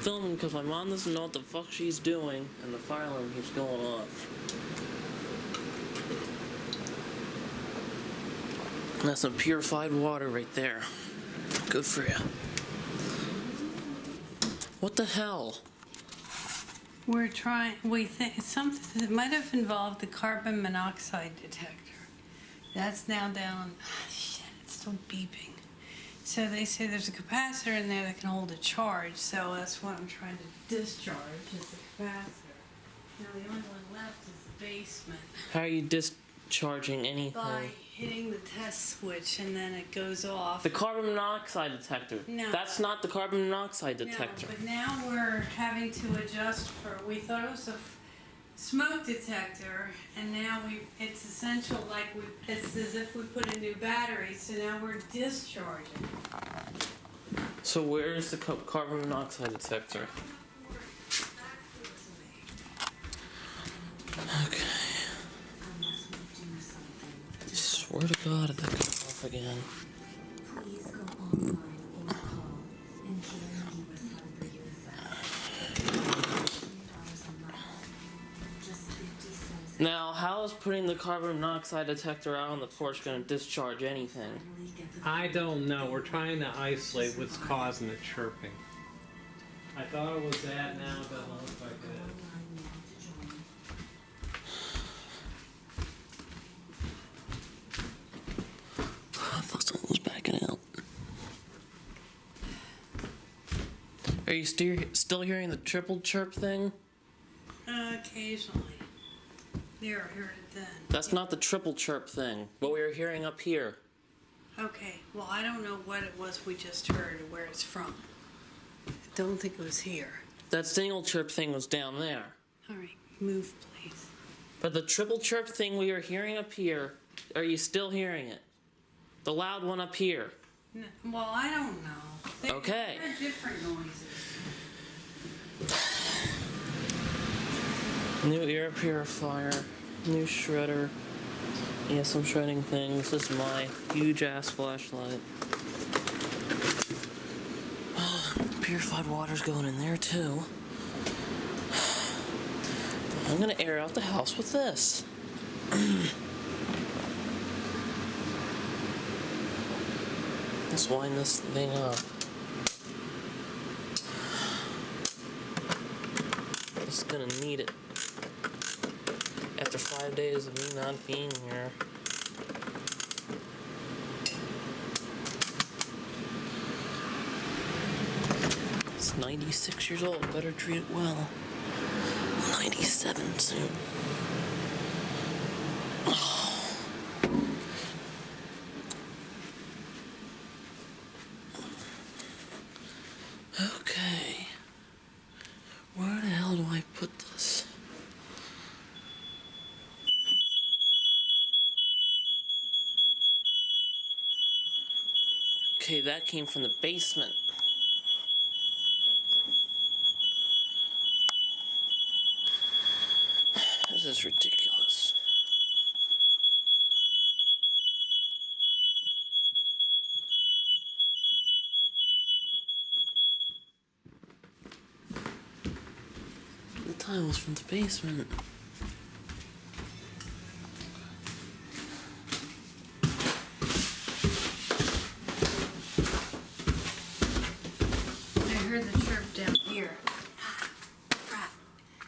filming because my mom doesn't know what the fuck she's doing, and the fire alarm keeps going off. And that's some purified water right there. Good for you. What the hell? We think something that might have involved the carbon monoxide detector. That's now down. Shit, it's still beeping. So they say there's a capacitor in there that can hold a charge. So that's what I'm trying to discharge is the capacitor. Now the only one left is the basement. How are you discharging anything? By hitting the test switch and then it goes off. The carbon monoxide detector. No. That's not the carbon monoxide detector. No, but now we're having to adjust for, we thought it was a smoke detector, and now it's essential, it's as if we put in new batteries, so now we're discharging. So where's the carbon monoxide detector? Okay. I swear to God, if that goes off again. Please go online or call and guarantee us how to break this out. $2 a month. Just 50 cents. Now, how is putting the carbon monoxide detector out on the porch going to discharge anything? I don't know. We're trying to isolate what's causing the chirping. I thought it was that, now it doesn't look like it is. I thought something was backing out. Are you still hearing the triple chirp thing? Occasionally. There, I heard it then. That's not the triple chirp thing. What we were hearing up here. Okay, well, I don't know what it was we just heard or where it's from. I don't think it was here. That single chirp thing was down there. All right, move, please. But the triple chirp thing we were hearing up here, are you still hearing it? The loud one up here. No, well, I don't know. Okay. They're different noises. New air purifier, new shredder. Yes, I'm shredding things. This is my huge ass flashlight. Purified water's going in there too. I'm gonna air out the house with this. Let's wind this thing up. Just gonna need it. After 5 days of me not being here. It's 96 years old, better treat it well. 97 soon. Okay. Where the hell do I put this? Okay, that came from the basement. This is ridiculous. The tile's from the basement. I heard the chirp down here.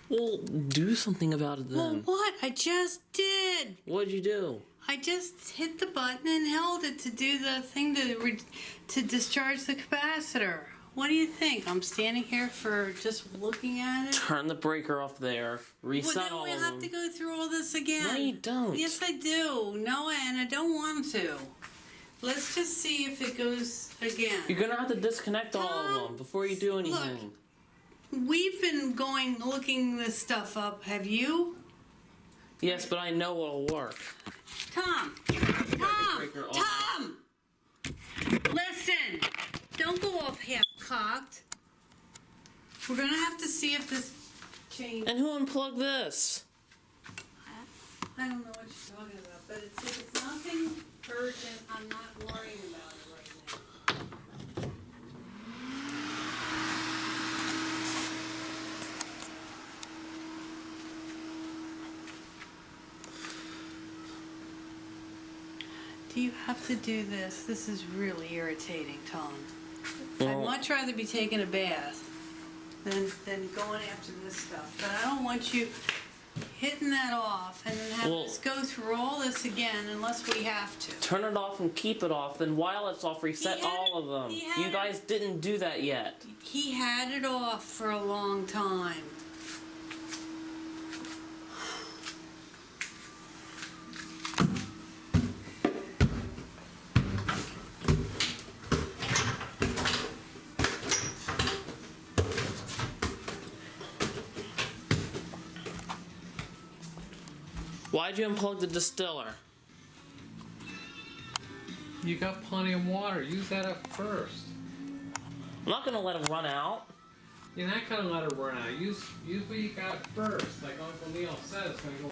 Well, do something about it Well, then. what? I just did. What'd you do? I just hit the button and held it to do the thing to discharge the capacitor. What do you think? I'm standing here for just looking at it? Turn the breaker off there. Reset Well, then all we of have them. to go through all this again. No, you don't. Yes, I do. No, and I don't want to. Let's just see if it goes again. You're gonna have to disconnect all of them before you do anything. We've been looking this stuff up. Have you? Yes, but I know what'll work. Tom! breaker off. Tom! Listen! Don't go off half-cocked. We're gonna have to see if this changes. And who unplugged this? I don't know what you're talking about, but if it's nothing urgent, I'm not worrying about it right now. you have to do this? This is really irritating, Tom. Well- I'd much rather be taking a bath than going after this stuff. But I don't want you hitting that off and then having Well- us go through all this again unless we have to. Turn it off and keep it off. Then while it's off, reset He had all it- of them. he had You it- guys didn't do that yet. He had it off for a long time. Why'd you unplug the distiller? You got plenty of water. Use that up first. I'm not gonna let it run out. You're not gonna let it run out. Use what you got first. Like Uncle Neil said, it's gonna go